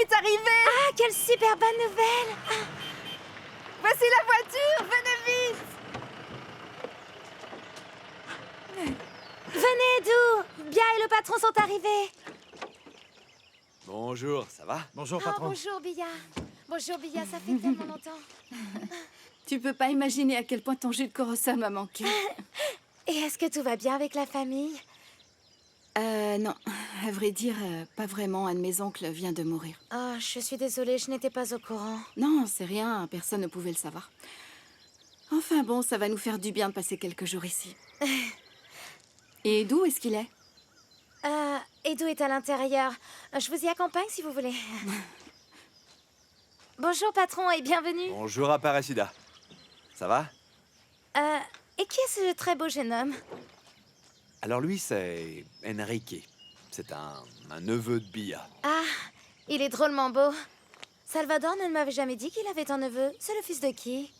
est arrivé! Ah, quelle super bonne nouvelle! Voici la voiture! Venez vite! Venez, Edu! Bia et le patron sont arrivés! Bonjour, ça va? Bonjour, Oh, patron. bonjour, Bia. Bonjour, Bia, ça fait tellement longtemps. Tu peux pas imaginer à quel point ton jus de corossa m'a manqué. Et est-ce que tout va bien avec la famille? Non. À vrai dire, pas vraiment. Un de mes oncles vient de mourir. Oh, je suis désolée, je n'étais pas au courant. Non, c'est rien. Personne ne pouvait le savoir. Enfin bon, ça va nous faire du bien de passer quelques jours ici. Et d'où est-ce qu'il est? Edu est à l'intérieur. Je vous y accompagne si vous voulez. Bonjour, patron, et bienvenue. Bonjour Aparecida. Ça va? Et qui est ce très beau jeune homme? Alors lui, c'est Enrique. C'est un neveu de Bia. Ah, il est drôlement beau. Salvador ne m'avait jamais dit qu'il avait un neveu. C'est le fils de qui?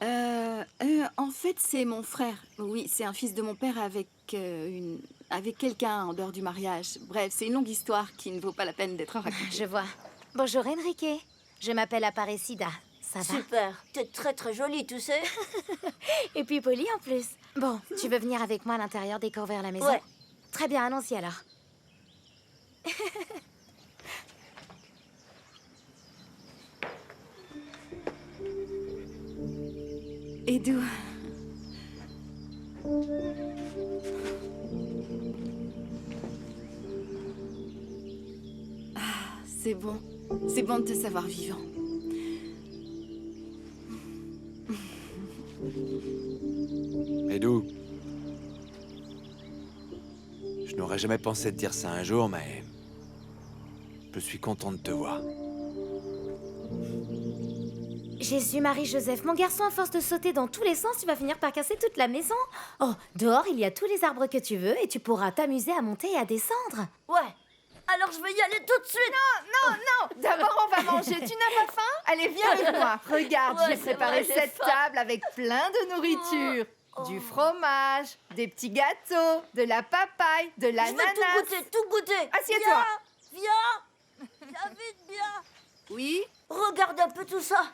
En fait, c'est mon frère. Oui, c'est un fils de mon père avec avec quelqu'un en dehors du mariage. Bref, c'est une longue histoire qui ne vaut pas la peine d'être racontée. Je vois. Bonjour, Enrique. Je m'appelle Aparecida. Ça va? Super, t'es très jolie, tu sais. Et puis poli en plus. Bon, tu veux venir avec moi à l'intérieur découvrir la maison? Ouais. Très bien, allons-y alors. Et d'où? Ah, c'est bon. C'est bon de te savoir vivant. Edu. Je n'aurais jamais pensé te dire ça un jour, mais... je suis content de te voir. Jésus, Marie, Joseph, mon garçon, à force de sauter dans tous les sens, tu vas finir par casser toute la maison. Oh, dehors, il y a tous les arbres que tu veux et tu pourras t'amuser à monter et à descendre. Ouais. Alors je vais y aller tout de suite. Non! D'abord, on va manger. Tu n'as pas faim? Allez, viens avec moi. Regarde, Ouais, j'ai c'est préparé vrai, j'ai cette faim. table avec plein de nourriture. Du fromage, des petits gâteaux, de la papaye, de Je l'ananas. veux tout goûter. Assieds-toi. Viens vite, viens. Oui? Regarde un peu tout ça.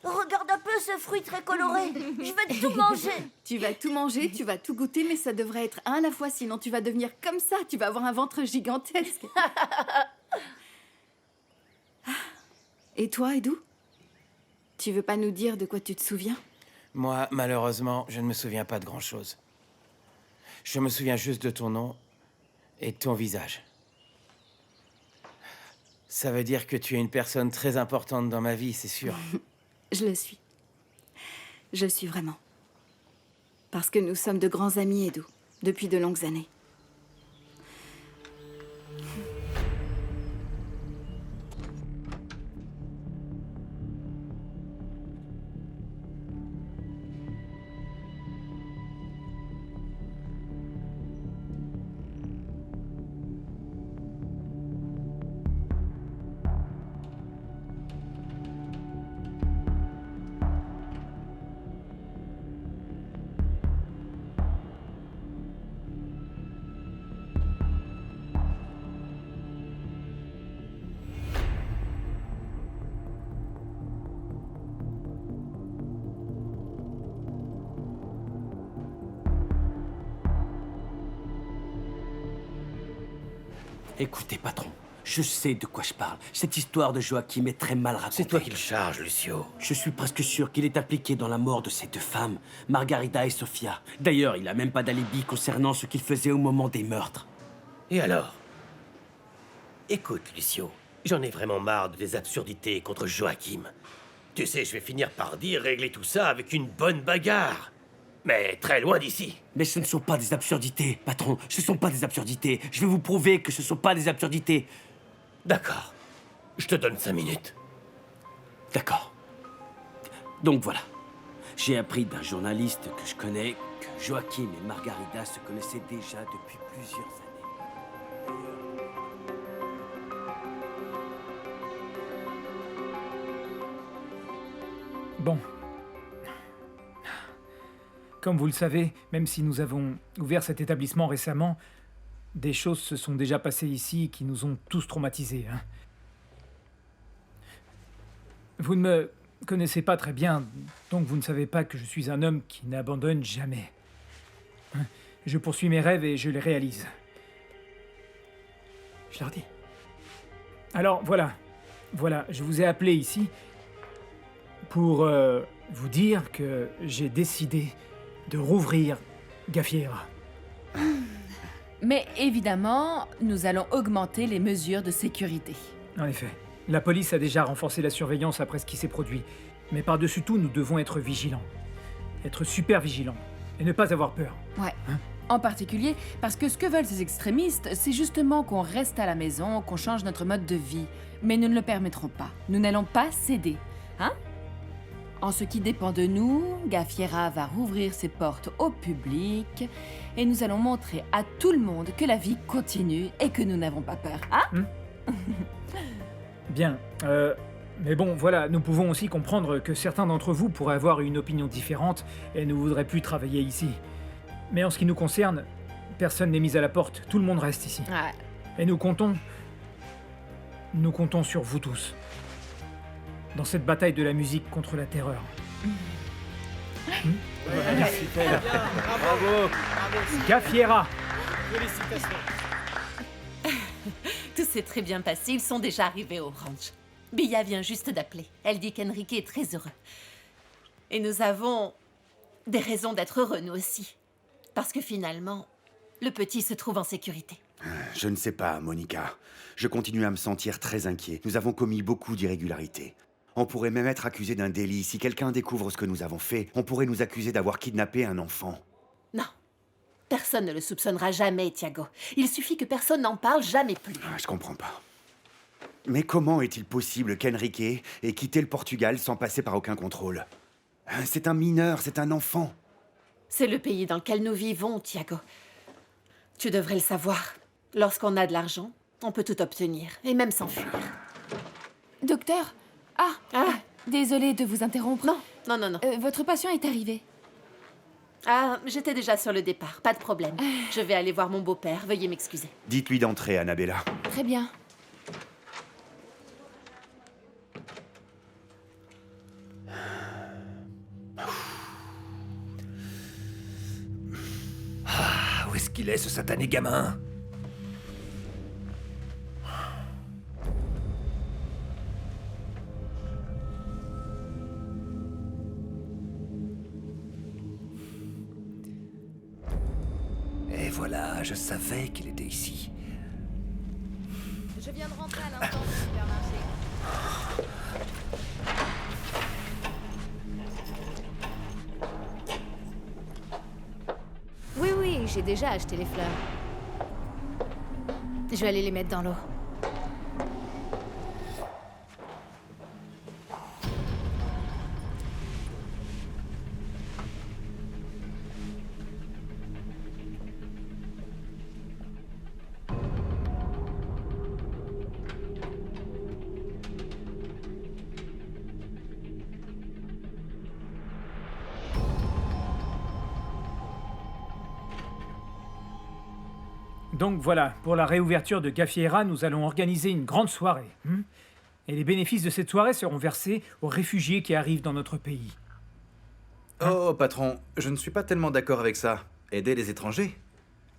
Regarde un peu ce fruit très coloré. Je vais tout manger. Tu vas tout manger, tu vas tout goûter, mais ça devrait être un à la fois, sinon tu vas devenir comme ça. Tu vas avoir un ventre gigantesque. Et toi, Edu? Tu veux pas nous dire de quoi tu te souviens? Moi, malheureusement, je ne me souviens pas de grand-chose. Je me souviens juste de ton nom et de ton visage. Ça veut dire que tu es une personne très importante dans ma vie, c'est sûr. Je le suis. Je le suis vraiment. Parce que nous sommes de grands amis, Edu, depuis de longues années. Écoutez, patron, je sais de quoi je parle. Cette histoire de Joachim est très mal racontée. C'est toi qui le charges, Lucio. Je suis presque sûr qu'il est impliqué dans la mort de ces deux femmes, Margarida et Sofia. D'ailleurs, il n'a même pas d'alibi concernant ce qu'il faisait au moment des meurtres. Et alors? Écoute, Lucio, j'en ai vraiment marre de tes absurdités contre Joachim. Tu sais, je vais finir par dire régler tout ça avec une bonne bagarre. Mais très loin d'ici. Mais ce ne sont pas des absurdités, patron. Ce ne sont pas des absurdités. Je vais vous prouver que ce ne sont pas des absurdités. D'accord. Je te donne 5 minutes. D'accord. Donc voilà. J'ai appris d'un journaliste que je connais que Joachim et Margarida se connaissaient déjà depuis plusieurs années. Bon. Comme vous le savez, même si nous avons ouvert cet établissement récemment, des choses se sont déjà passées ici qui nous ont tous traumatisés. Vous ne me connaissez pas très bien, donc vous ne savez pas que je suis un homme qui n'abandonne jamais. Hein? Je poursuis mes rêves et je les réalise. Je leur dis. Alors, voilà, je vous ai appelé ici pour vous dire que j'ai décidé de rouvrir Gaffiera. Mais évidemment, nous allons augmenter les mesures de sécurité. En effet, la police a déjà renforcé la surveillance après ce qui s'est produit. Mais par-dessus tout, nous devons être vigilants. Être super vigilants. Et ne pas avoir peur. Ouais. Hein? En particulier parce que ce que veulent ces extrémistes, c'est justement qu'on reste à la maison, qu'on change notre mode de vie. Mais nous ne le permettrons pas. Nous n'allons pas céder. Hein? En ce qui dépend de nous, Gaffiera va rouvrir ses portes au public et nous allons montrer à tout le monde que la vie continue et que nous n'avons pas peur. Hein? Bien. Mais bon, voilà, nous pouvons aussi comprendre que certains d'entre vous pourraient avoir une opinion différente et ne voudraient plus travailler ici. Mais en ce qui nous concerne, personne n'est mis à la porte, tout le monde reste ici. Ouais. Et nous comptons sur vous tous. Dans cette bataille de la musique contre la terreur. Bravo. Gaffiera! Félicitations. Tout s'est très bien passé, ils sont déjà arrivés au ranch. Billa vient juste d'appeler. Elle dit qu'Enrique est très heureux. Et nous avons des raisons d'être heureux, nous aussi. Parce que finalement, le petit se trouve en sécurité. Je ne sais pas, Monica. Je continue à me sentir très inquiet. Nous avons commis beaucoup d'irrégularités. On pourrait même être accusé d'un délit. Si quelqu'un découvre ce que nous avons fait, on pourrait nous accuser d'avoir kidnappé un enfant. Non. Personne ne le soupçonnera jamais, Thiago. Il suffit que personne n'en parle jamais plus. Je comprends pas. Mais comment est-il possible qu'Enrique ait quitté le Portugal sans passer par aucun contrôle? C'est un mineur, c'est un enfant. C'est le pays dans lequel nous vivons, Thiago. Tu devrais le savoir. Lorsqu'on a de l'argent, on peut tout obtenir, et même s'enfuir. Docteur? Désolée de vous interrompre. Non. Votre patient est arrivé. J'étais déjà sur le départ, pas de problème. Je vais aller voir mon beau-père, veuillez m'excuser. Dites-lui d'entrer, Annabella. Très bien. Où est-ce qu'il est, ce satané gamin? Et voilà, je savais qu'il était ici. Je viens de rentrer à l'instant du supermarché. Oui, j'ai déjà acheté les fleurs. Je vais aller les mettre dans l'eau. Donc voilà, pour la réouverture de Gaffiera, nous allons organiser une grande soirée. Et les bénéfices de cette soirée seront versés aux réfugiés qui arrivent dans notre pays. Oh, patron, je ne suis pas tellement d'accord avec ça. Aider les étrangers?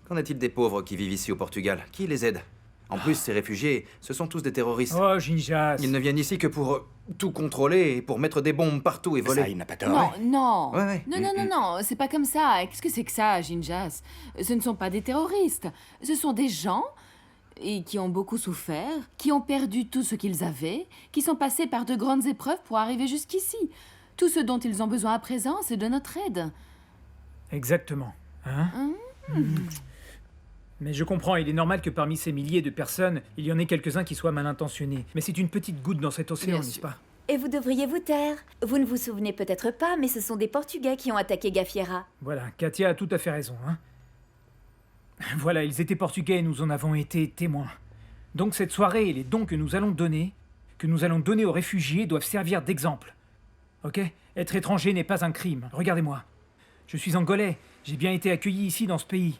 Qu'en est-il des pauvres qui vivent ici au Portugal? Qui les aide? En plus, ces réfugiés, ce sont tous des terroristes. Oh, Ginjas! Ils ne viennent ici que pour tout contrôler et pour mettre des bombes partout et voler. Ça, il n'a pas tort. Non. Ouais. Non, c'est pas comme ça. Qu'est-ce que c'est que ça, Ginjas? Ce ne sont pas des terroristes. Ce sont des gens qui ont beaucoup souffert, qui ont perdu tout ce qu'ils avaient, qui sont passés par de grandes épreuves pour arriver jusqu'ici. Tout ce dont ils ont besoin à présent, c'est de notre aide. Exactement. Mais je comprends, il est normal que parmi ces milliers de personnes, il y en ait quelques-uns qui soient mal intentionnés. Mais c'est une petite goutte dans cet océan, n'est-ce pas? Et vous devriez vous taire. Vous ne vous souvenez peut-être pas, mais ce sont des Portugais qui ont attaqué Gaffiera. Voilà, Katia a tout à fait raison, Voilà, ils étaient portugais et nous en avons été témoins. Donc cette soirée et les dons que nous allons donner aux réfugiés, doivent servir d'exemple. Ok? Être étranger n'est pas un crime. Regardez-moi. Je suis angolais. J'ai bien été accueilli ici dans ce pays,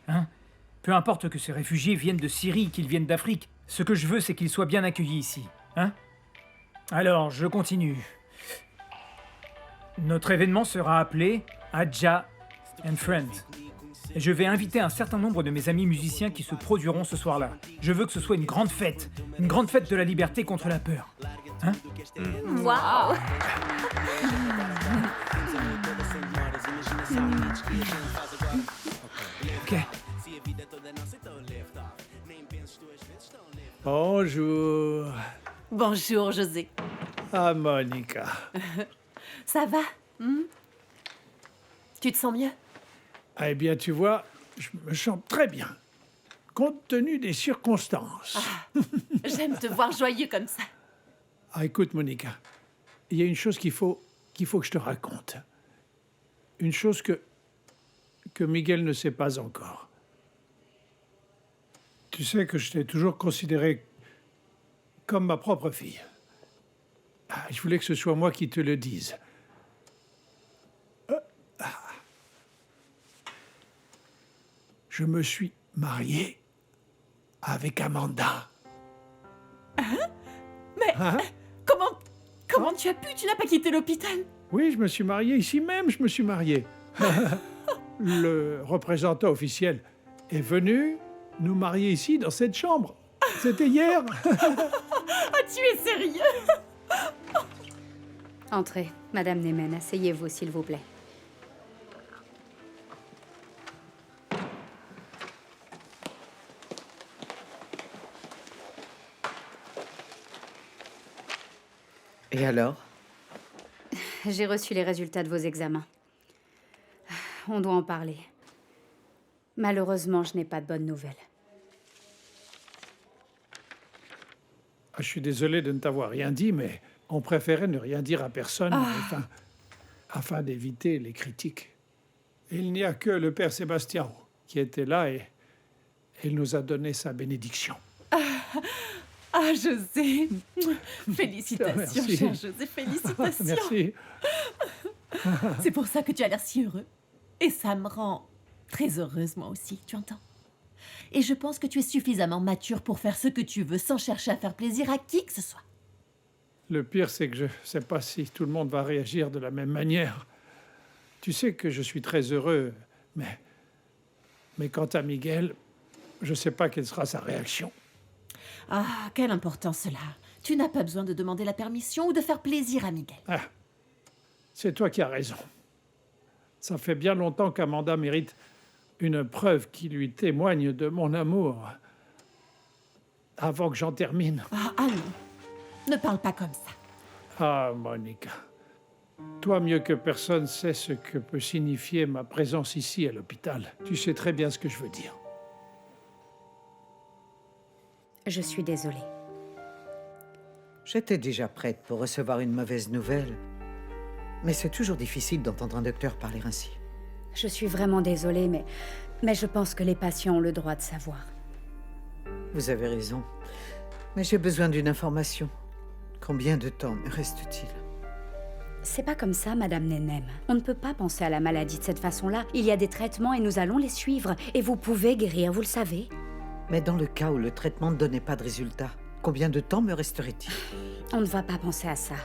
Peu importe que ces réfugiés viennent de Syrie, qu'ils viennent d'Afrique. Ce que je veux, c'est qu'ils soient bien accueillis ici, Alors, je continue. Notre événement sera appelé Adja and Friends. Et je vais inviter un certain nombre de mes amis musiciens qui se produiront ce soir-là. Je veux que ce soit une grande fête de la liberté contre la peur. Hein? Waouh! Ok. Bonjour. Bonjour, José. Ah, Monica. Ça va? Tu te sens mieux? Eh bien, tu vois, je me sens très bien, compte tenu des circonstances. J'aime te voir joyeux comme ça. Ah, écoute, Monica, il y a une chose qu'il faut que je te raconte. Une chose que Miguel ne sait pas encore. Tu sais que je t'ai toujours considéré comme ma propre fille. Ah, je voulais que ce soit moi qui te le dise. Je me suis marié avec Amanda. Hein? Mais comment tu as pu? Tu n'as pas quitté l'hôpital? Oui, je me suis marié ici même, je me suis marié. Le représentant officiel est venu nous marier ici, dans cette chambre. C'était hier. Ah, tu es sérieux? Entrez, Madame Nemen, asseyez-vous, s'il vous plaît. Et alors? J'ai reçu les résultats de vos examens. On doit en parler. Malheureusement, je n'ai pas de bonnes nouvelles. Ah, je suis désolé de ne t'avoir rien dit, mais on préférait ne rien dire à personne afin d'éviter les critiques. Il n'y a que le père Sébastien qui était là et il nous a donné sa bénédiction. Ah, José. Félicitations, Merci. cher José, félicitations. Merci. C'est pour ça que tu as l'air si heureux. Et ça me rend très heureuse, moi aussi, tu entends? Et je pense que tu es suffisamment mature pour faire ce que tu veux sans chercher à faire plaisir à qui que ce soit. Le pire, c'est que je ne sais pas si tout le monde va réagir de la même manière. Tu sais que je suis très heureux, mais quant à Miguel, je ne sais pas quelle sera sa réaction. Ah, quelle importance cela. Tu n'as pas besoin de demander la permission ou de faire plaisir à Miguel. Ah, c'est toi qui as raison. Ça fait bien longtemps qu'Amanda mérite une preuve qui lui témoigne de mon amour. Avant que j'en termine. Ah non, ne parle pas comme ça. Ah, Monica, toi mieux que personne sais ce que peut signifier ma présence ici à l'hôpital. Tu sais très bien ce que je veux dire. Je suis désolée. J'étais déjà prête pour recevoir une mauvaise nouvelle. Mais c'est toujours difficile d'entendre un docteur parler ainsi. Je suis vraiment désolée, mais je pense que les patients ont le droit de savoir. Vous avez raison. Mais j'ai besoin d'une information. Combien de temps me reste-t-il? C'est pas comme ça, Madame Nenem. On ne peut pas penser à la maladie de cette façon-là. Il y a des traitements et nous allons les suivre. Et vous pouvez guérir, vous le savez. Mais dans le cas où le traitement ne donnait pas de résultat, combien de temps me resterait-il? On ne va pas penser à ça.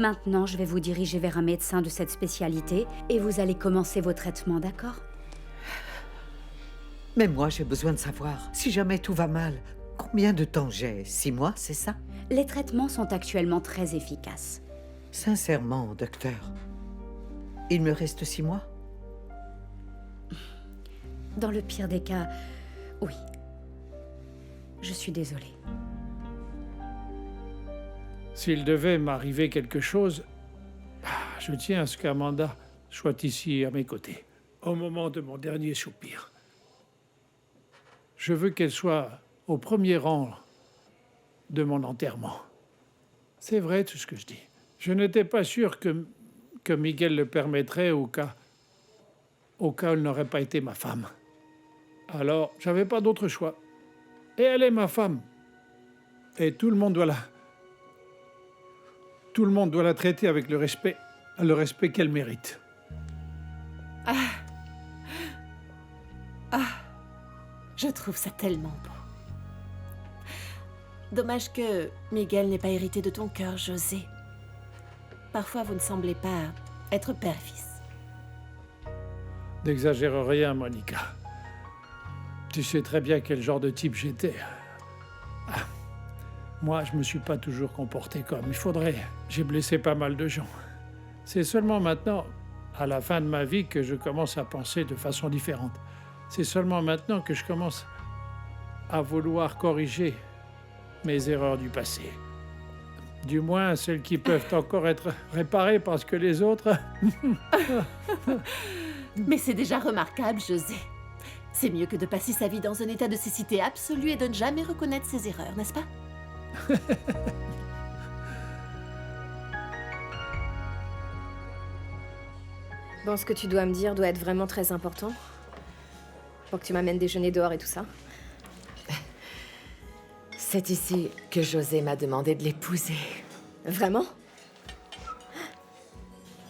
Maintenant, je vais vous diriger vers un médecin de cette spécialité et vous allez commencer vos traitements, d'accord? Mais moi, j'ai besoin de savoir, si jamais tout va mal, combien de temps j'ai? 6 mois, c'est ça? Les traitements sont actuellement très efficaces. Sincèrement, docteur, il me reste 6 mois? Dans le pire des cas, oui. Je suis désolée. S'il devait m'arriver quelque chose, je tiens à ce qu'Amanda soit ici à mes côtés, au moment de mon dernier soupir. Je veux qu'elle soit au premier rang de mon enterrement. C'est vrai tout ce que je dis. Je n'étais pas sûr que Miguel le permettrait au cas où elle n'aurait pas été ma femme. Alors, j'avais pas d'autre choix. Et elle est ma femme. Et tout le monde doit la traiter avec le respect qu'elle mérite. Je trouve ça tellement beau. Dommage que Miguel n'ait pas hérité de ton cœur, José. Parfois, vous ne semblez pas être père-fils. N'exagère rien, Monica. Tu sais très bien quel genre de type j'étais. Ah. Moi, je me suis pas toujours comporté comme il faudrait. J'ai blessé pas mal de gens. C'est seulement maintenant, à la fin de ma vie, que je commence à penser de façon différente. C'est seulement maintenant que je commence à vouloir corriger mes erreurs du passé. Du moins, celles qui peuvent encore être réparées parce que les autres... Mais c'est déjà remarquable, José. C'est mieux que de passer sa vie dans un état de cécité absolue et de ne jamais reconnaître ses erreurs, n'est-ce pas? Bon, ce que tu dois me dire doit être vraiment très important. Pour que tu m'amènes déjeuner dehors et tout ça. C'est ici que José m'a demandé de l'épouser. Vraiment?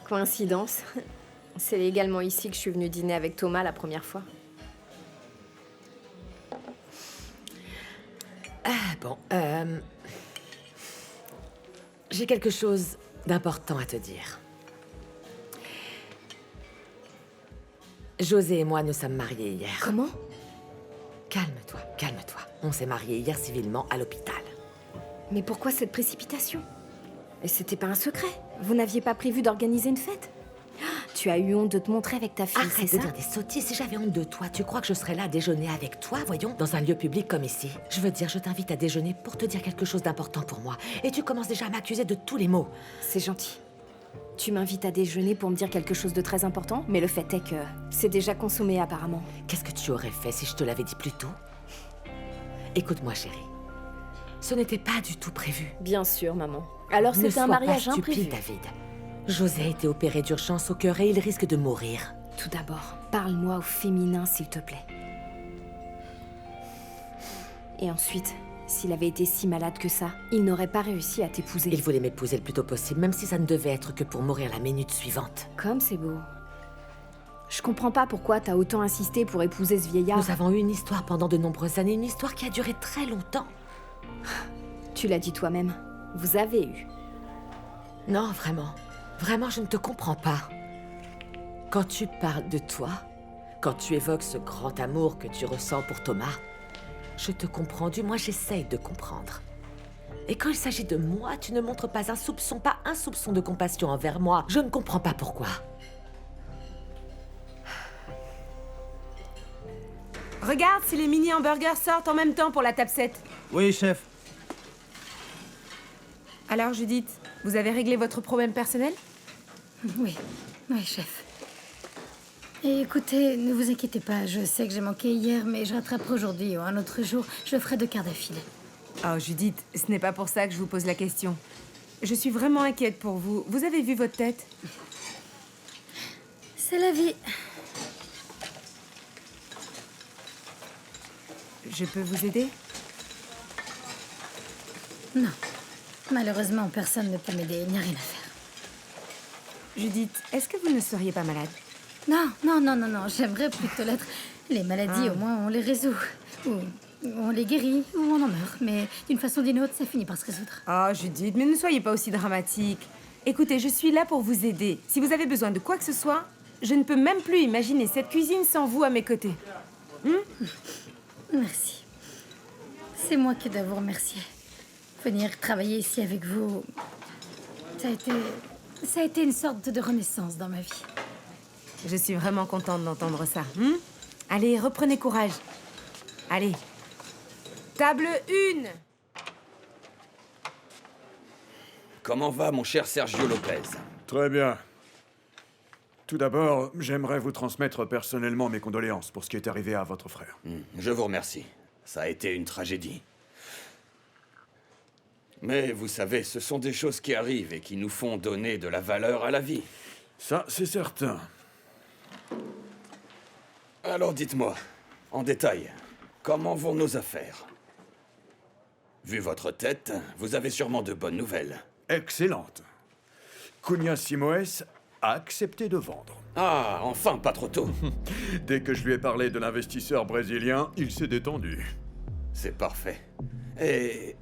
Coïncidence. C'est également ici que je suis venue dîner avec Thomas la première fois. Ah bon, j'ai quelque chose d'important à te dire. José et moi nous sommes mariés hier. Comment? Calme-toi, calme-toi. On s'est mariés hier civilement à l'hôpital. Mais pourquoi cette précipitation? Et c'était pas un secret? Vous n'aviez pas prévu d'organiser une fête? Tu as eu honte de te montrer avec ta fille, Arrête c'est de ça? dire des sottises. Si j'avais honte de toi, tu crois que je serais là à déjeuner avec toi, voyons, dans un lieu public comme ici? Je veux dire, je t'invite à déjeuner pour te dire quelque chose d'important pour moi. Et tu commences déjà à m'accuser de tous les maux. C'est gentil. Tu m'invites à déjeuner pour me dire quelque chose de très important, mais le fait est que c'est déjà consommé apparemment. Qu'est-ce que tu aurais fait si je te l'avais dit plus tôt? Écoute-moi, chérie. Ce n'était pas du tout prévu. Bien sûr, maman. Alors c'était un mariage imprévu. imprévu. David. José a été opéré d'urgence au cœur et il risque de mourir. Tout d'abord, parle-moi au féminin, s'il te plaît. Et ensuite, s'il avait été si malade que ça, il n'aurait pas réussi à t'épouser. Il voulait m'épouser le plus tôt possible, même si ça ne devait être que pour mourir la minute suivante. Comme c'est beau. Je comprends pas pourquoi t'as autant insisté pour épouser ce vieillard. Nous avons eu une histoire pendant de nombreuses années, une histoire qui a duré très longtemps. Tu l'as dit toi-même. Vous avez eu. Non, vraiment. Vraiment, je ne te comprends pas. Quand tu parles de toi, quand tu évoques ce grand amour que tu ressens pour Thomas, je te comprends, du moins j'essaye de comprendre. Et quand il s'agit de moi, tu ne montres pas un soupçon de compassion envers moi. Je ne comprends pas pourquoi. Regarde si les mini hamburgers sortent en même temps pour la table 7. Oui, chef. Alors, Judith, vous avez réglé votre problème personnel? Oui, chef. Et écoutez, ne vous inquiétez pas, je sais que j'ai manqué hier, mais je rattraperai aujourd'hui ou un autre jour, je ferai 2 quarts d'affilée. Oh, Judith, ce n'est pas pour ça que je vous pose la question. Je suis vraiment inquiète pour vous. Vous avez vu votre tête? C'est la vie. Je peux vous aider? Non. Malheureusement, personne ne peut m'aider, il n'y a rien à faire. Judith, est-ce que vous ne seriez pas malade? Non, j'aimerais plutôt l'être. Les maladies, au moins, on les résout. Ou on les guérit, ou on en meurt. Mais d'une façon ou d'une autre, ça finit par se résoudre. Oh, Judith, mais ne soyez pas aussi dramatique. Écoutez, je suis là pour vous aider. Si vous avez besoin de quoi que ce soit, je ne peux même plus imaginer cette cuisine sans vous à mes côtés. Merci. C'est moi qui dois vous remercier. Venir travailler ici avec vous, ça a été une sorte de renaissance dans ma vie. Je suis vraiment contente d'entendre ça. Allez, reprenez courage. Allez. Table 1. Comment va, mon cher Sergio Lopez? Très bien. Tout d'abord, j'aimerais vous transmettre personnellement mes condoléances pour ce qui est arrivé à votre frère. Je vous remercie. Ça a été une tragédie. Mais vous savez, ce sont des choses qui arrivent et qui nous font donner de la valeur à la vie. Ça, c'est certain. Alors dites-moi, en détail, comment vont nos affaires? Vu votre tête, vous avez sûrement de bonnes nouvelles. Excellente. Cunha Simoes a accepté de vendre. Ah, enfin, pas trop tôt. Dès que je lui ai parlé de l'investisseur brésilien, il s'est détendu. C'est parfait. Et...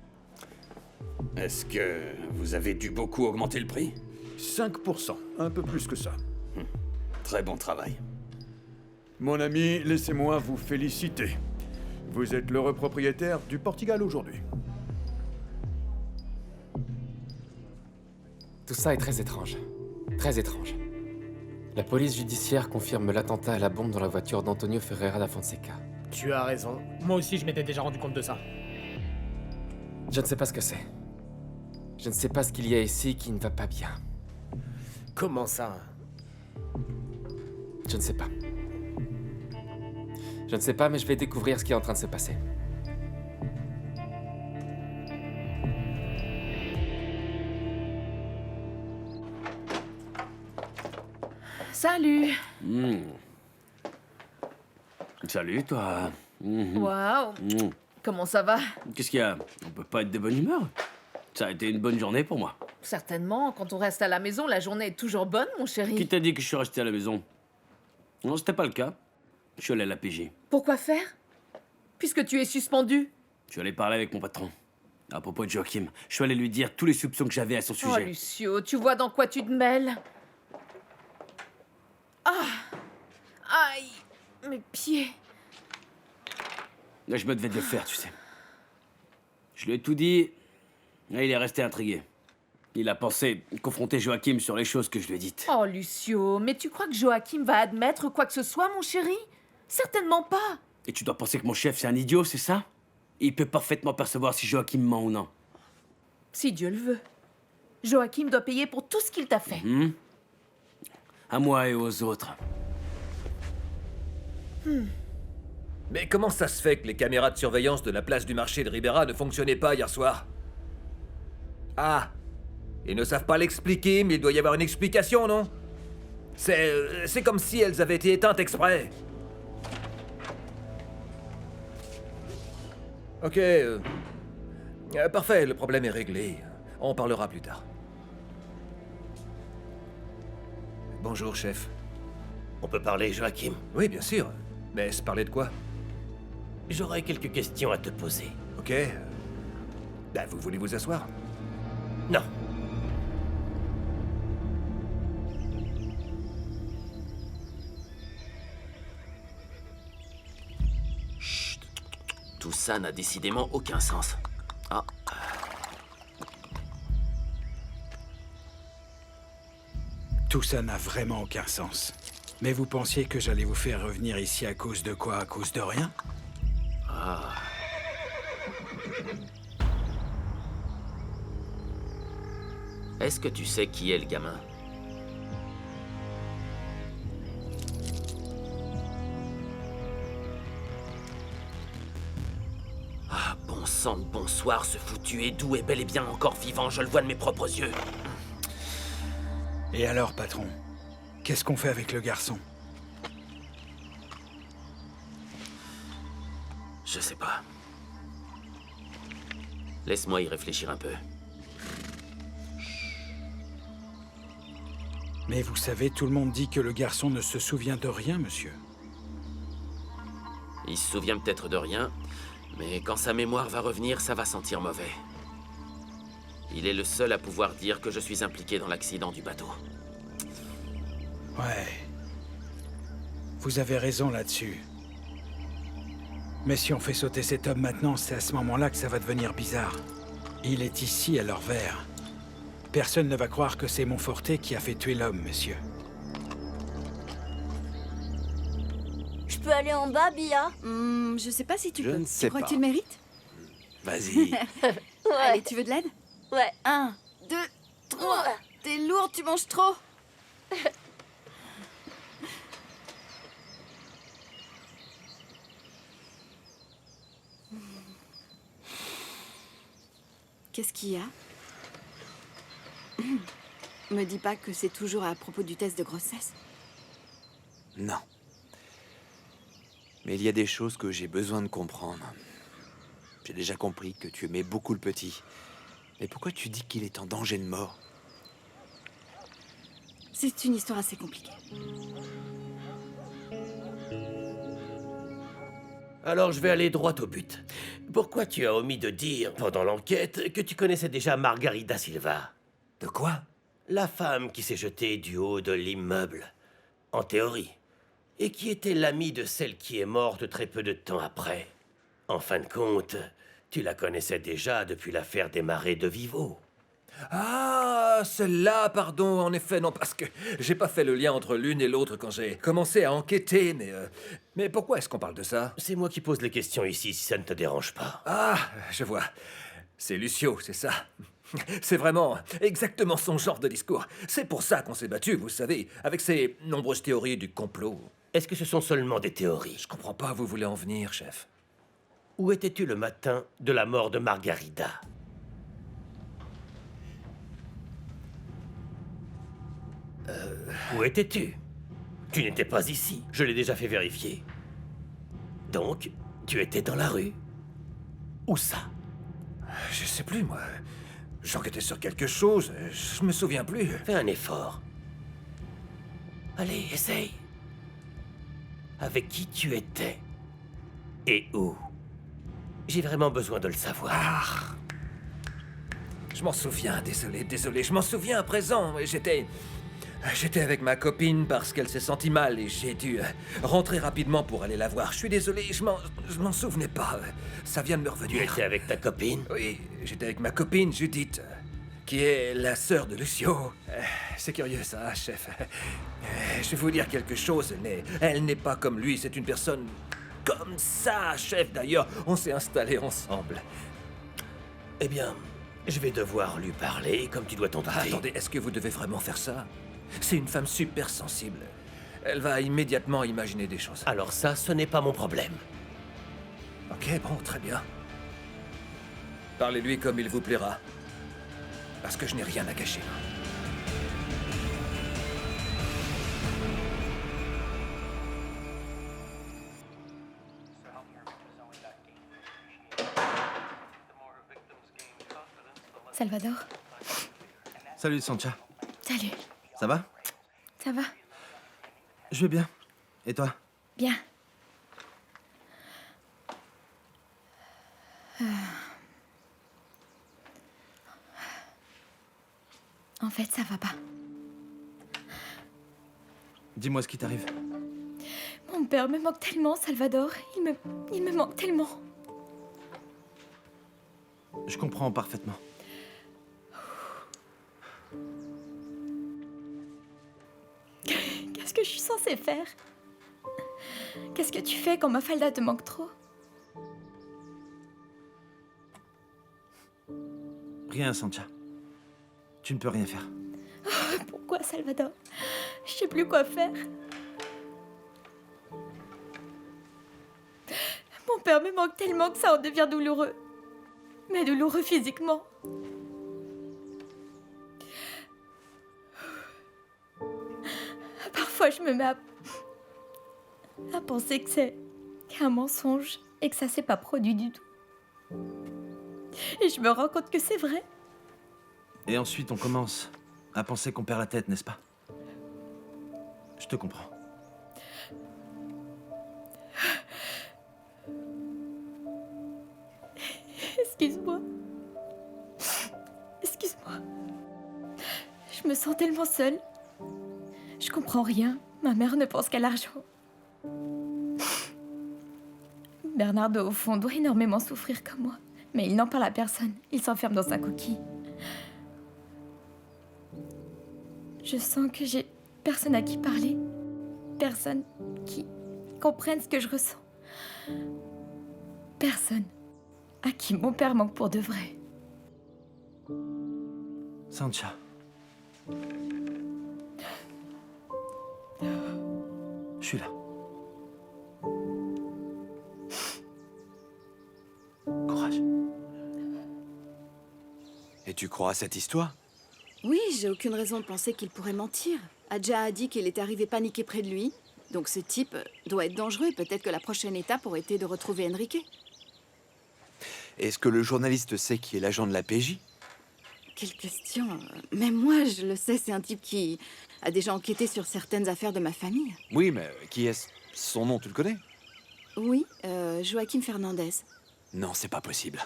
est-ce que vous avez dû beaucoup augmenter le prix? 5%, un peu plus que ça. Très bon travail. Mon ami, laissez-moi vous féliciter. Vous êtes l'heureux propriétaire du Portugal aujourd'hui. Tout ça est très étrange. Très étrange. La police judiciaire confirme l'attentat à la bombe dans la voiture d'Antonio Ferreira da Fonseca. Tu as raison. Moi aussi, je m'étais déjà rendu compte de ça. Je ne sais pas ce que c'est. Je ne sais pas ce qu'il y a ici qui ne va pas bien. Comment ça? Je ne sais pas. Je ne sais pas, mais je vais découvrir ce qui est en train de se passer. Salut. Salut, toi. Waouh. Comment ça va? Qu'est-ce qu'il y a? On peut pas être de bonne humeur. Ça a été une bonne journée pour moi. Certainement, quand on reste à la maison, la journée est toujours bonne, mon chéri. Qui t'a dit que je suis resté à la maison? Non, c'était pas le cas. Je suis allé à la PJ. Pourquoi faire? Puisque tu es suspendu. Je suis allé parler avec mon patron. À propos de Joachim. Je suis allé lui dire tous les soupçons que j'avais à son Oh, sujet. Lucio, tu vois dans quoi tu te mêles? Ah! Aïe! Mes pieds! Là, je me devais de le faire, tu sais. Je lui ai tout dit, et il est resté intrigué. Il a pensé confronter Joachim sur les choses que je lui ai dites. Oh, Lucio, mais tu crois que Joachim va admettre quoi que ce soit, mon chéri? Certainement pas! Et tu dois penser que mon chef, c'est un idiot, c'est ça? Il peut parfaitement percevoir si Joachim ment ou non. Si Dieu le veut. Joachim doit payer pour tout ce qu'il t'a fait. À moi et aux autres. Mais comment ça se fait que les caméras de surveillance de la place du marché de Ribera ne fonctionnaient pas hier soir? Ah, ils ne savent pas l'expliquer, mais il doit y avoir une explication, non? C'est comme si elles avaient été éteintes exprès. Ok, parfait, le problème est réglé. On en parlera plus tard. Bonjour, chef. On peut parler, Joachim? Oui, bien sûr. Mais se parler de quoi? J'aurais quelques questions à te poser. Ok. Ben, vous voulez vous asseoir? Non. Chut. Tout ça n'a décidément aucun sens. Ah. Tout ça n'a vraiment aucun sens. Mais vous pensiez que j'allais vous faire revenir ici à cause de quoi? À cause de rien? Ah. Est-ce que tu sais qui est le gamin? Ah, bon sang de bonsoir, ce foutu Edu est bel et bien encore vivant, je le vois de mes propres yeux. Et alors, patron? Qu'est-ce qu'on fait avec le garçon? Je sais pas. Laisse-moi y réfléchir un peu. Mais vous savez, tout le monde dit que le garçon ne se souvient de rien, monsieur. Il se souvient peut-être de rien, mais quand sa mémoire va revenir, ça va sentir mauvais. Il est le seul à pouvoir dire que je suis impliqué dans l'accident du bateau. Ouais. Vous avez raison là-dessus. Mais si on fait sauter cet homme maintenant, c'est à ce moment-là que ça va devenir bizarre. Il est ici à l'heure vert. Personne ne va croire que c'est Monforté qui a fait tuer l'homme, monsieur. Je peux aller en bas, Bia? Je sais pas si tu peux. ne sais Tu crois pas. que tu le mérites? Vas-y. Allez, tu veux de l'aide? Ouais. 1, 2, 3. T'es lourd, tu manges trop. Qu'est-ce qu'il y a? Me dis pas que c'est toujours à propos du test de grossesse. Non. Mais il y a des choses que j'ai besoin de comprendre. J'ai déjà compris que tu aimais beaucoup le petit. Mais pourquoi tu dis qu'il est en danger de mort? C'est une histoire assez compliquée. Alors je vais aller droit au but. Pourquoi tu as omis de dire, pendant l'enquête, que tu connaissais déjà Margarida Silva? De quoi? La femme qui s'est jetée du haut de l'immeuble, en théorie, et qui était l'amie de celle qui est morte très peu de temps après. En fin de compte, tu la connaissais déjà depuis l'affaire des marais de Vivo. Ah, celle-là, pardon, en effet, non, parce que j'ai pas fait le lien entre l'une et l'autre quand j'ai commencé à enquêter, mais pourquoi est-ce qu'on parle de ça? C'est moi qui pose les questions ici, si ça ne te dérange pas. Ah, je vois. C'est Lucio, c'est ça. C'est vraiment exactement son genre de discours. C'est pour ça qu'on s'est battu, vous savez, avec ces nombreuses théories du complot. Est-ce que ce sont seulement des théories? Je comprends pas où vous voulez en venir, chef. Où étais-tu le matin de la mort de Margarida? Où étais-tu? Tu n'étais pas ici, je l'ai déjà fait vérifier. Donc, tu étais dans la rue? Où ça? Je sais plus, moi. J'enquêtais sur quelque chose, je me souviens plus. Fais un effort. Allez, essaye. Avec qui tu étais? Et où? J'ai vraiment besoin de le savoir. Je m'en souviens, désolé, je m'en souviens à présent. J'étais avec ma copine parce qu'elle s'est sentie mal et j'ai dû rentrer rapidement pour aller la voir. Je suis désolé, je m'en souvenais pas. Ça vient de me revenir. Tu étais avec ta copine? Oui, j'étais avec ma copine Judith, qui est la sœur de Lucio. C'est curieux ça, chef. Je vais vous dire quelque chose, elle n'est pas comme lui, c'est une personne comme ça, chef. D'ailleurs, on s'est installés ensemble. Eh bien, je vais devoir lui parler, comme tu dois t'en douter. Attendez, est-ce que vous devez vraiment faire ça? C'est une femme super sensible. Elle va immédiatement imaginer des choses. Alors ça, ce n'est pas mon problème. Ok, bon, très bien. Parlez-lui comme il vous plaira. Parce que je n'ai rien à cacher. Salvador. Salut, Sancha. Salut. Ça va? Ça va? Je vais bien. Et toi? Bien. En fait, ça va pas. Dis-moi ce qui t'arrive. Mon père me manque tellement, Salvador. Il me manque tellement. Je comprends parfaitement. Qu'est-ce que je suis censée faire? Qu'est-ce que tu fais quand Mafalda te manque trop? Rien, Sancha. Tu ne peux rien faire. Oh, pourquoi, Salvador? Je sais plus quoi faire. Mon père me manque tellement que ça en devient douloureux. Mais douloureux physiquement. Parfois, je me mets à penser que c'est qu'un mensonge et que ça s'est pas produit du tout. Et je me rends compte que c'est vrai. Et ensuite, on commence à penser qu'on perd la tête, n'est-ce pas? Je te comprends. Excuse-moi. Excuse-moi. Je me sens tellement seule. Je comprends rien. Ma mère ne pense qu'à l'argent. Bernardo, au fond, doit énormément souffrir comme moi. Mais il n'en parle à personne. Il s'enferme dans sa coquille. Je sens que j'ai personne à qui parler. Personne qui comprenne ce que je ressens. Personne à qui mon père manque pour de vrai. Sancha. Je suis là. Courage. Et tu crois à cette histoire? Oui, j'ai aucune raison de penser qu'il pourrait mentir. Adja a dit qu'il est arrivé paniqué près de lui. Donc ce type doit être dangereux. Peut-être que la prochaine étape aurait été de retrouver Enrique. Est-ce que le journaliste sait qui est l'agent de la PJ? Quelle question. Même moi, je le sais, c'est un type qui a déjà enquêté sur certaines affaires de ma famille. Oui, mais qui est-ce? Son nom, tu le connais? Oui, Joaquim Fernandez. Non, c'est pas possible.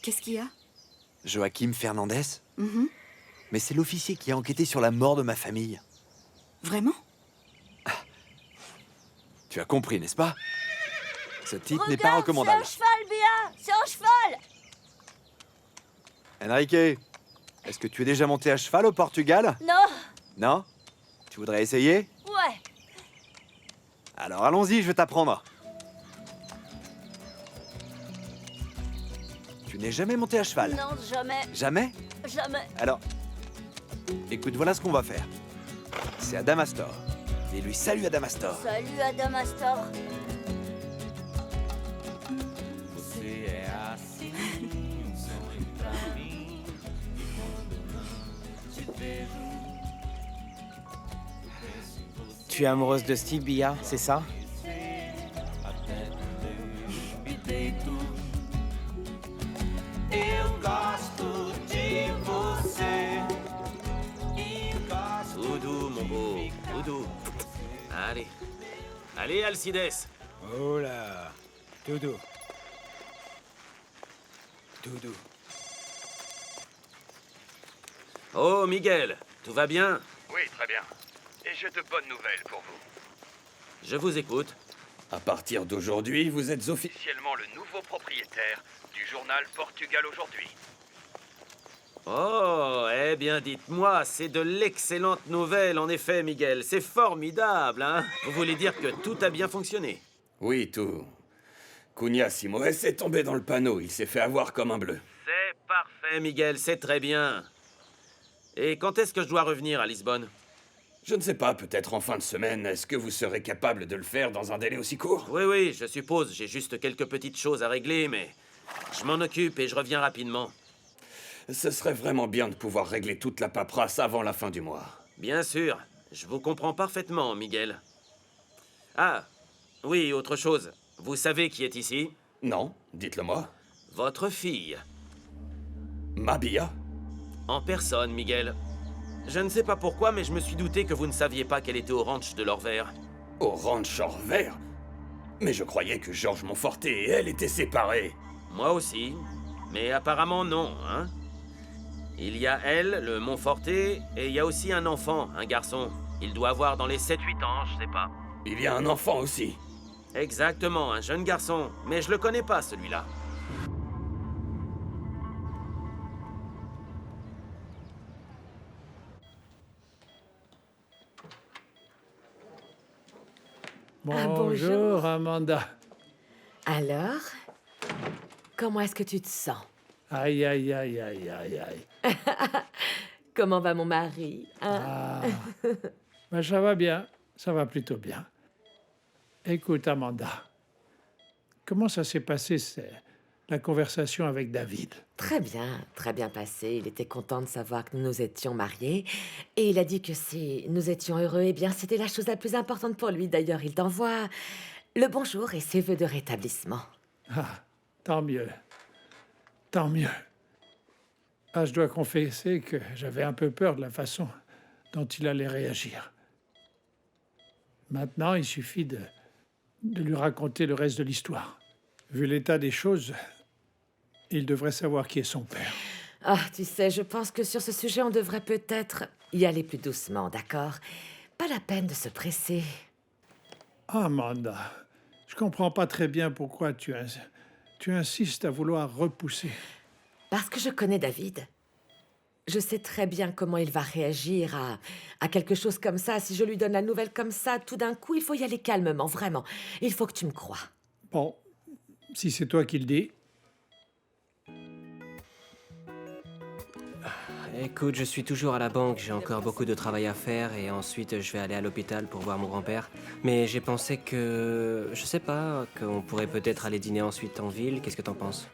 Qu'est-ce qu'il y a? Joaquim Fernandez? Mhm. Mais c'est l'officier qui a enquêté sur la mort de ma famille. Vraiment? Tu as compris, n'est-ce pas? Ce type n'est pas recommandable. C'est un cheval, Bia! C'est un cheval! Enrique, est-ce que tu es déjà monté à cheval au Portugal? Non! Non? Tu voudrais essayer? Ouais! Alors allons-y, je vais t'apprendre. Tu n'es jamais monté à cheval? Non, jamais. Jamais? Jamais. Alors, écoute, voilà ce qu'on va faire. C'est Adamastor. Dis-lui salut Adamastor. Salut, Adamastor. Tu es amoureuse de Steve, Bia, c'est ça? Tout doux, mon beau, tout doux. Allez. Allez, Alcides. Oh là, Doudou. Doudou. Oh, Miguel, tout va bien? Oui, très bien. Et j'ai de bonnes nouvelles pour vous. Je vous écoute. À partir d'aujourd'hui, vous êtes Officiellement le nouveau propriétaire du journal Portugal aujourd'hui. Oh, eh bien, dites-moi, c'est de l'excellente nouvelle, en effet, Miguel. C'est formidable, hein? Vous voulez dire que tout a bien fonctionné? Oui, tout. Cunha Simoes est tombé dans le panneau. Il s'est fait avoir comme un bleu. C'est parfait, Miguel, c'est très bien. Et quand est-ce que je dois revenir à Lisbonne? Je ne sais pas, peut-être en fin de semaine. Est-ce que vous serez capable de le faire dans un délai aussi court? Oui, oui, je suppose. J'ai juste quelques petites choses à régler, mais je m'en occupe et je reviens rapidement. Ce serait vraiment bien de pouvoir régler toute la paperasse avant la fin du mois. Bien sûr, je vous comprends parfaitement, Miguel. Ah, oui, autre chose. Vous savez qui est ici? Non, dites-le-moi. Votre fille. Ma Bia? En personne, Miguel. Je ne sais pas pourquoi, mais je me suis douté que vous ne saviez pas qu'elle était au ranch de l'Orvers. Au ranch Orvers? Mais je croyais que Georges Montforté et elle étaient séparés. Moi aussi, mais apparemment non, hein? Il y a elle, le Montforté, et il y a aussi un enfant, un garçon. Il doit avoir dans les 7-8 ans, je sais pas. Il y a un enfant aussi. Exactement, un jeune garçon, mais je le connais pas, celui-là. Bonjour, Amanda. Alors, comment est-ce que tu te sens? Aïe, aïe, aïe, aïe, aïe, aïe. Comment va mon mari, hein? Ah. Ben, ça va bien, ça va plutôt bien. Écoute, Amanda, comment ça s'est passé, la conversation avec David? Très bien passé. Il était content de savoir que nous nous étions mariés. Et il a dit que si nous étions heureux, eh bien, c'était la chose la plus importante pour lui. D'ailleurs, il t'envoie le bonjour et ses vœux de rétablissement. Ah, tant mieux. Tant mieux. Ah, je dois confesser que j'avais un peu peur de la façon dont il allait réagir. Maintenant, il suffit de lui raconter le reste de l'histoire. Vu l'état des choses, il devrait savoir qui est son père. Ah, tu sais, je pense que sur ce sujet, on devrait peut-être y aller plus doucement, d'accord? Pas la peine de se presser. Amanda, je comprends pas très bien pourquoi tu insistes à vouloir repousser. Parce que je connais David. Je sais très bien comment il va réagir à quelque chose comme ça. Si je lui donne la nouvelle comme ça, tout d'un coup, il faut y aller calmement, vraiment. Il faut que tu me crois. Bon, si c'est toi qui le dis. Écoute, je suis toujours à la banque, j'ai encore beaucoup de travail à faire et ensuite je vais aller à l'hôpital pour voir mon grand-père. Mais j'ai pensé que, je sais pas, qu'on pourrait peut-être aller dîner ensuite en ville. Qu'est-ce que t'en penses?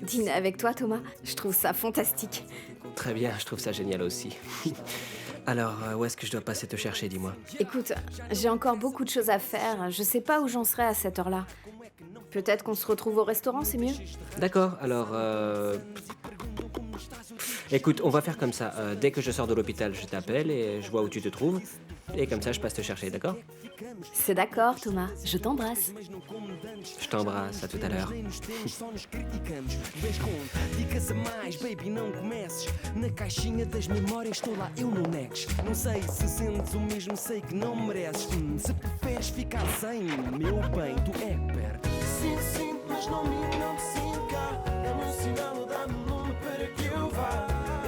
Dîner avec toi, Thomas, je trouve ça fantastique. Très bien, je trouve ça génial aussi. Alors, où est-ce que je dois passer te chercher, dis-moi? Écoute, j'ai encore beaucoup de choses à faire. Je sais pas où j'en serai à cette heure-là. Peut-être qu'on se retrouve au restaurant, c'est mieux? D'accord, alors Écoute, on va faire comme ça. Dès que je sors de l'hôpital, je t'appelle et je vois où tu te trouves. Et comme ça, je passe te chercher, d'accord? C'est d'accord, Thomas. Je t'embrasse. Je t'embrasse, à tout à l'heure. Dica-se mais, baby, não comeces. Na caixinha das memórias estou lá, eu não negues. Não sei se sentes o mesmo, sei que não mereces. Se preferes ficar sem, meu bem, tu é que perdes. Sim, sim, mas não me sinto cá. Dá-me sinal ou dá-me nome para que eu vá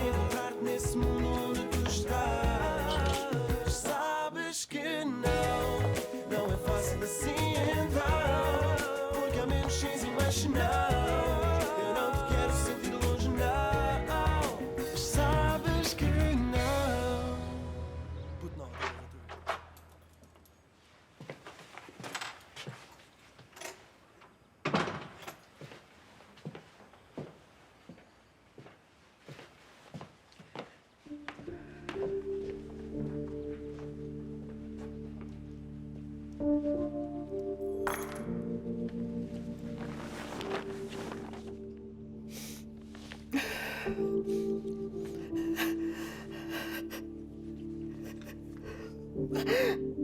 encontrar-te nesse mundo onde tu estás. Sabes que não é fácil assim então, porque há menos X e mais não. Eu não te quero sentir longe, não. Mas sabes que não. Puto, não.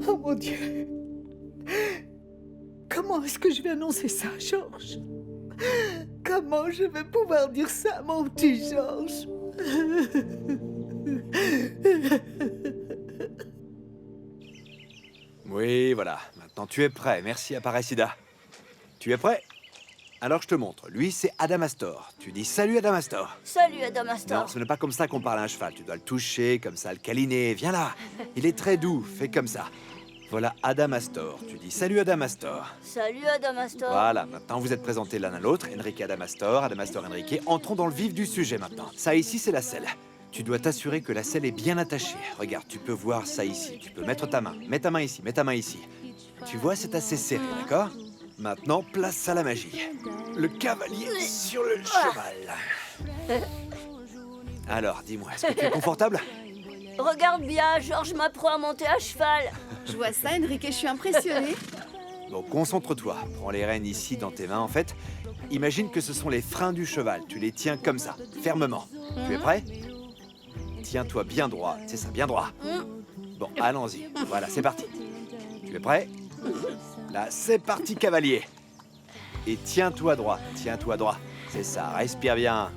Oh mon Dieu! Comment est-ce que je vais annoncer ça, Georges? Comment je vais pouvoir dire ça à mon petit Georges? Oui, voilà. Maintenant, tu es prêt. Merci, Aparecida. Tu es prêt? Alors, je te montre. Lui, c'est Adamastor. Tu dis salut, Adamastor. Salut, Adamastor. Non, ce n'est pas comme ça qu'on parle à un cheval. Tu dois le toucher, comme ça, le câliner. Viens là. Il est très doux. Fais comme ça. Voilà Adamastor. Tu dis salut, Adamastor. Salut, Adamastor. Voilà, maintenant vous êtes présentés l'un à l'autre. Enrique Adamastor, Adamastor Enrique. Entrons dans le vif du sujet maintenant. Ça ici, c'est la selle. Tu dois t'assurer que la selle est bien attachée. Regarde, tu peux voir ça ici. Tu peux mettre ta main. Mets ta main ici, mets ta main ici. Tu vois, c'est assez serré, d'accord? Maintenant, place à la magie. Le cavalier sur le cheval. Alors, dis-moi, est-ce que tu es confortable? Regarde bien, Georges m'apprend à monter à cheval. Je vois ça, Enrique, je suis impressionnée. Bon, concentre-toi. Prends les rênes ici dans tes mains, en fait. Imagine que ce sont les freins du cheval. Tu les tiens comme ça, fermement. Tu es prêt? Tiens-toi bien droit. C'est ça, bien droit. Bon, allons-y. Voilà, c'est parti. Tu es prêt? Là, c'est parti, cavalier. Et tiens-toi droit. Tiens-toi droit. C'est ça, respire bien.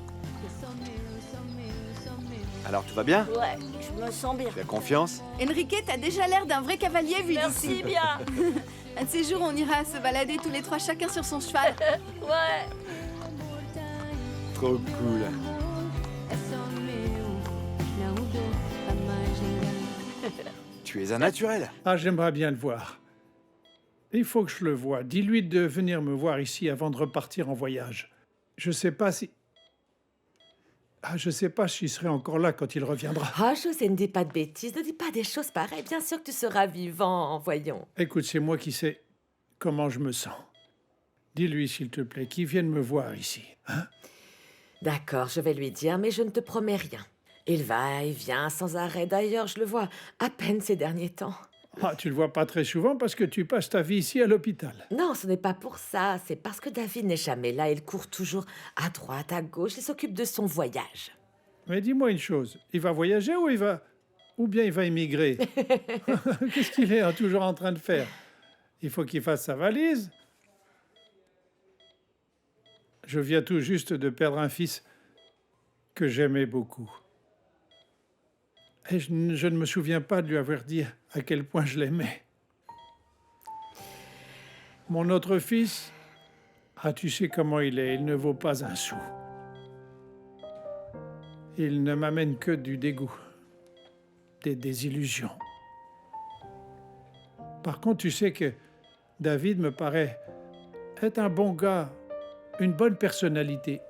Alors, tout va bien? Ouais, je me sens bien. Tu as confiance? Enrique, t'as déjà l'air d'un vrai cavalier vu d'ici. Merci bien. Un de ces jours, on ira se balader tous les trois, chacun sur son cheval. Ouais. Trop cool. Tu es un naturel. Ah, j'aimerais bien le voir. Il faut que je le voie. Dis-lui de venir me voir ici avant de repartir en voyage. Je sais pas si... Ah, je sais pas s'il serait encore là quand il reviendra. Ah, José, ne dis pas de bêtises, ne dis pas des choses pareilles. Bien sûr que tu seras vivant, voyons. Écoute, c'est moi qui sais comment je me sens. Dis-lui, s'il te plaît, qu'il vienne me voir ici. Hein? D'accord, je vais lui dire, mais je ne te promets rien. Il va et vient sans arrêt. D'ailleurs, je le vois à peine ces derniers temps. Ah, tu le vois pas très souvent parce que tu passes ta vie ici à l'hôpital. Non, ce n'est pas pour ça. C'est parce que David n'est jamais là. Il court toujours à droite, à gauche. Il s'occupe de son voyage. Mais dis-moi une chose. Il va voyager ou ou bien il va émigrer? Qu'est-ce qu'il est toujours en train de faire? Il faut qu'il fasse sa valise. Je viens tout juste de perdre un fils que j'aimais beaucoup. Et je ne me souviens pas de lui avoir dit à quel point je l'aimais. Mon autre fils, ah, tu sais comment il est, il ne vaut pas un sou. Il ne m'amène que du dégoût, des désillusions. Par contre, tu sais que David me paraît être un bon gars, une bonne personnalité.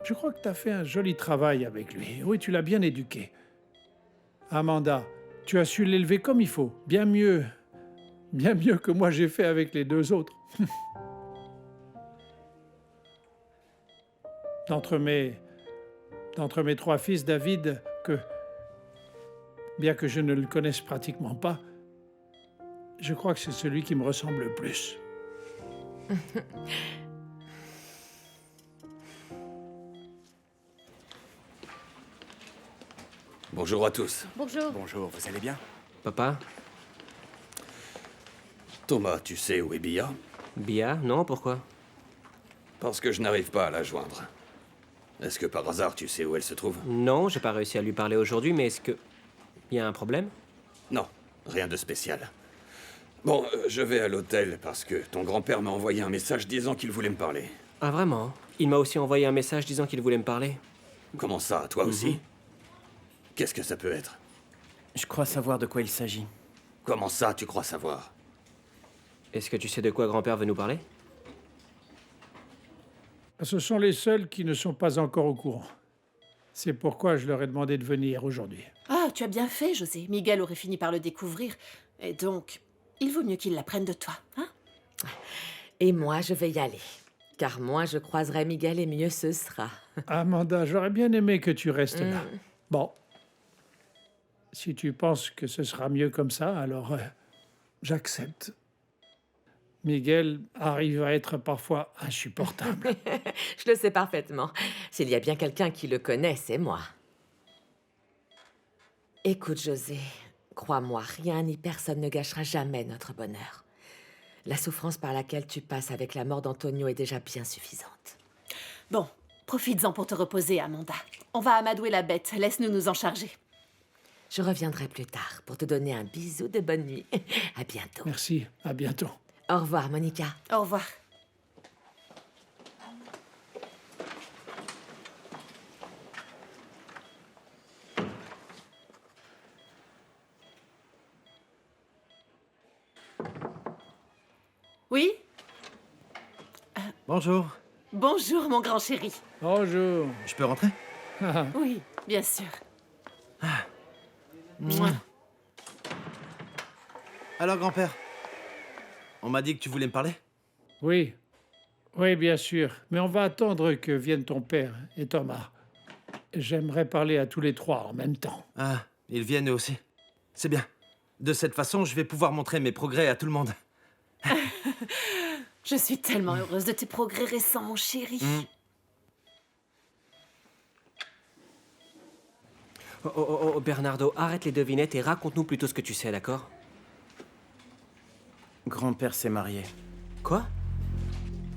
Je crois que tu as fait un joli travail avec lui. Oui, tu l'as bien éduqué. Amanda, tu as su l'élever comme il faut, bien mieux que moi j'ai fait avec les deux autres. D'entre mes trois fils, David, bien que je ne le connaisse pratiquement pas, je crois que c'est celui qui me ressemble le plus. Bonjour à tous. Bonjour. Bonjour, vous allez bien? Papa? Thomas, tu sais où est Bia? Bia? Non, pourquoi? Parce que je n'arrive pas à la joindre. Est-ce que par hasard tu sais où elle se trouve? Non, j'ai pas réussi à lui parler aujourd'hui, mais est-ce que... Il y a un problème? Non, rien de spécial. Bon, je vais à l'hôtel parce que ton grand-père m'a envoyé un message disant qu'il voulait me parler. Ah vraiment? Il m'a aussi envoyé un message disant qu'il voulait me parler. Comment ça, toi aussi? Qu'est-ce que ça peut être? Je crois savoir de quoi il s'agit. Comment ça, tu crois savoir? Est-ce que tu sais de quoi grand-père veut nous parler? Ce sont les seuls qui ne sont pas encore au courant. C'est pourquoi je leur ai demandé de venir aujourd'hui. Ah, tu as bien fait, José. Miguel aurait fini par le découvrir. Et donc, il vaut mieux qu'il l'apprenne de toi, hein? Et moi, je vais y aller. Car moi, je croiserai Miguel et mieux ce sera. Amanda, j'aurais bien aimé que tu restes là. Bon. Si tu penses que ce sera mieux comme ça, alors j'accepte. Miguel arrive à être parfois insupportable. Je le sais parfaitement. S'il y a bien quelqu'un qui le connaît, c'est moi. Écoute, José, crois-moi, rien ni personne ne gâchera jamais notre bonheur. La souffrance par laquelle tu passes avec la mort d'Antonio est déjà bien suffisante. Bon, profites-en pour te reposer, Amanda. On va amadouer la bête. Laisse-nous nous en charger. Je reviendrai plus tard pour te donner un bisou de bonne nuit. À bientôt. Merci, à bientôt. Au revoir, Monica. Au revoir. Oui? Bonjour. Bonjour, mon grand chéri. Bonjour. Je peux rentrer? Oui, bien sûr. Mouah. Alors, grand-père, on m'a dit que tu voulais me parler? Oui. Oui, bien sûr. Mais on va attendre que viennent ton père et Thomas. J'aimerais parler à tous les trois en même temps. Ah, ils viennent eux aussi. C'est bien. De cette façon, je vais pouvoir montrer mes progrès à tout le monde. Je suis tellement heureuse de tes progrès récents, mon chéri. Oh, Bernardo, arrête les devinettes et raconte-nous plutôt ce que tu sais, d'accord? Grand-père s'est marié. Quoi?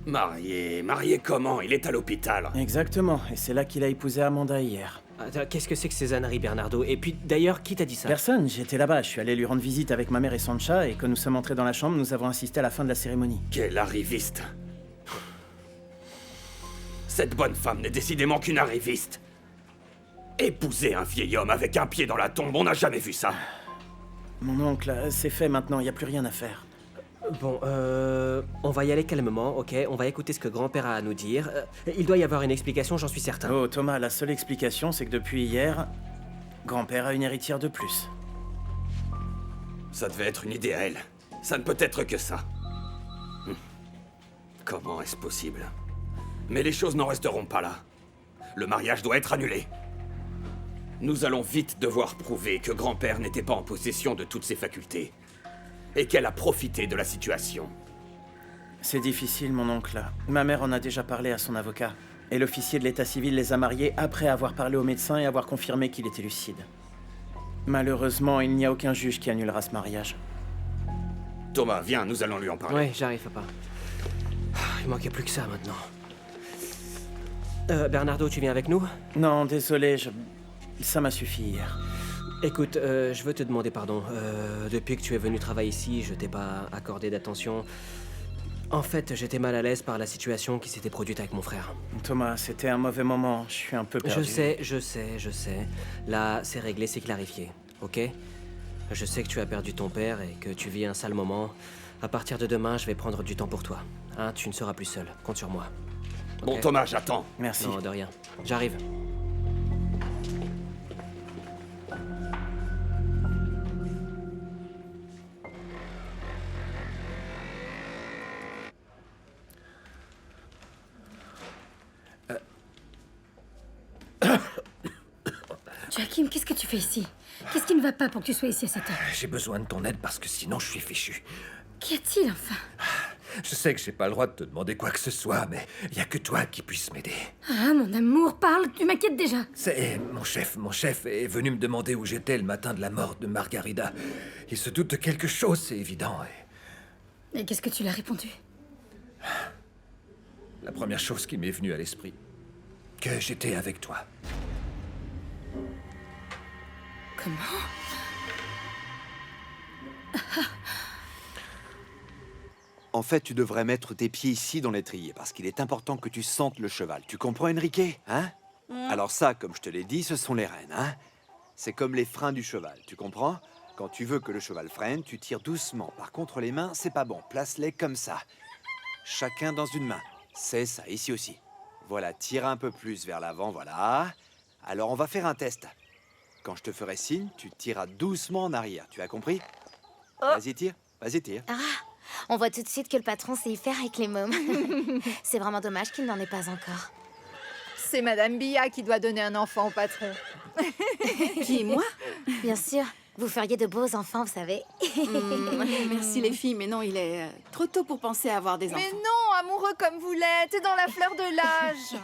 Marié? Marié comment? Il est à l'hôpital. Exactement, et c'est là qu'il a épousé Amanda hier. Attends, qu'est-ce que c'est que ces âneries, Bernardo? Et puis, d'ailleurs, qui t'a dit ça? Personne, j'étais là-bas, je suis allé lui rendre visite avec ma mère et Sancha, et quand nous sommes entrés dans la chambre, nous avons assisté à la fin de la cérémonie. Quel arriviste! Cette bonne femme n'est décidément qu'une arriviste. Épouser un vieil homme avec un pied dans la tombe, on n'a jamais vu ça. Mon oncle, c'est fait maintenant, il n'y a plus rien à faire. Bon, on va y aller calmement, ok? On va écouter ce que grand-père a à nous dire. Il doit y avoir une explication, j'en suis certain. Oh, Thomas, la seule explication, c'est que depuis hier, grand-père a une héritière de plus. Ça devait être une idée à elle. Ça ne peut être que ça. Comment est-ce possible? Mais les choses n'en resteront pas là. Le mariage doit être annulé. Nous allons vite devoir prouver que grand-père n'était pas en possession de toutes ses facultés. Et qu'elle a profité de la situation. C'est difficile, mon oncle. Ma mère en a déjà parlé à son avocat. Et l'officier de l'état civil les a mariés après avoir parlé au médecin et avoir confirmé qu'il était lucide. Malheureusement, il n'y a aucun juge qui annulera ce mariage. Thomas, viens, nous allons lui en parler. Ouais, j'arrive, papa. Il manquait plus que ça, maintenant. Bernardo, tu viens avec nous? Non, désolé, ça m'a suffi hier. Écoute, je veux te demander pardon. Depuis que tu es venu travailler ici, je t'ai pas accordé d'attention. En fait, j'étais mal à l'aise par la situation qui s'était produite avec mon frère. Thomas, c'était un mauvais moment. Je suis un peu perdu. Je sais. Là, c'est réglé, c'est clarifié, ok? Je sais que tu as perdu ton père et que tu vis un sale moment. À partir de demain, je vais prendre du temps pour toi. Hein, tu ne seras plus seul. Compte sur moi. Bon, Thomas, j'attends. Merci. Non, de rien. J'arrive. Joachim, qu'est-ce que tu fais ici? Qu'est-ce qui ne va pas pour que tu sois ici à cette heure? J'ai besoin de ton aide parce que sinon je suis fichu. Qu'y a-t-il enfin? Je sais que j'ai pas le droit de te demander quoi que ce soit, mais il y a que toi qui puisse m'aider. Ah, mon amour, parle, tu m'inquiètes déjà. C'est mon chef est venu me demander où j'étais le matin de la mort de Margarida. Il se doute de quelque chose, c'est évident. Et qu'est-ce que tu lui as répondu? La première chose qui m'est venue à l'esprit, que j'étais avec toi. Comment? En fait, tu devrais mettre tes pieds ici dans l'étrier, parce qu'il est important que tu sentes le cheval. Tu comprends, Enrique? Hein? Alors ça, comme je te l'ai dit, ce sont les rênes, hein? C'est comme les freins du cheval, tu comprends? Quand tu veux que le cheval freine, tu tires doucement. Par contre, les mains, c'est pas bon. Place-les comme ça. Chacun dans une main. C'est ça, ici aussi. Voilà, tire un peu plus vers l'avant, voilà. Alors, on va faire un test. Quand je te ferai signe, tu tireras doucement en arrière. Tu as compris? Vas-y, tire. Vas-y, tire. Ah, on voit tout de suite que le patron sait y faire avec les mômes. C'est vraiment dommage qu'il n'en ait pas encore. C'est Madame Billa qui doit donner un enfant au patron. Qui, moi? Bien sûr. Vous feriez de beaux enfants, vous savez. Merci les filles, mais non, il est trop tôt pour penser à avoir des enfants. Mais non, amoureux comme vous l'êtes, dans la fleur de l'âge.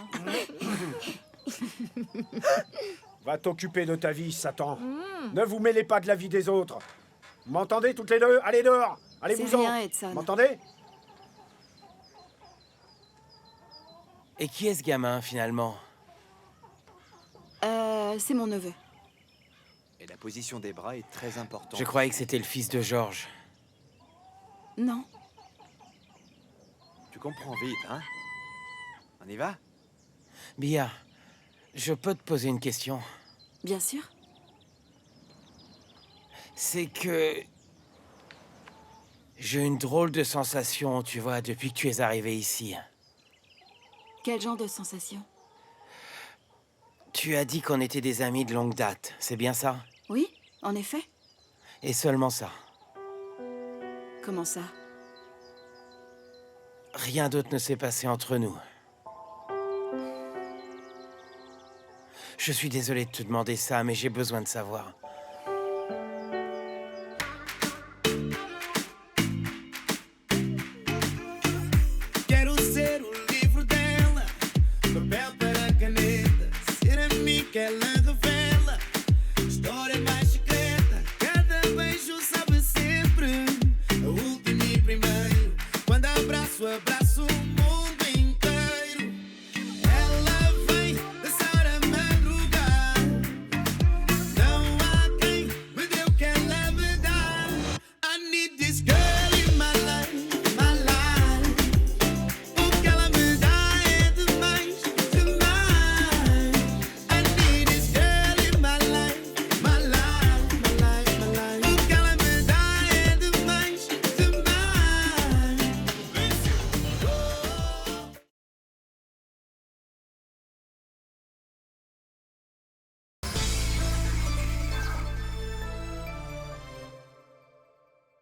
Va t'occuper de ta vie, Satan. Ne vous mêlez pas de la vie des autres. Vous m'entendez toutes les deux? Allez dehors. Allez-vous-en. C'est rien, Edson. M'entendez? Et qui est ce gamin, finalement? C'est mon neveu. Et la position des bras est très importante. Je croyais que c'était le fils de Georges. Non. Tu comprends vite, hein? On y va? Billa, je peux te poser une question? Bien sûr. C'est que... j'ai une drôle de sensation, tu vois, depuis que tu es arrivé ici. Quel genre de sensation? Tu as dit qu'on était des amis de longue date, c'est bien ça? Oui, en effet. Et seulement ça? Comment ça? Rien d'autre ne s'est passé entre nous. Je suis désolé de te demander ça, mais j'ai besoin de savoir. Quero ser o livro dela, papel para caneta, ser amiga ela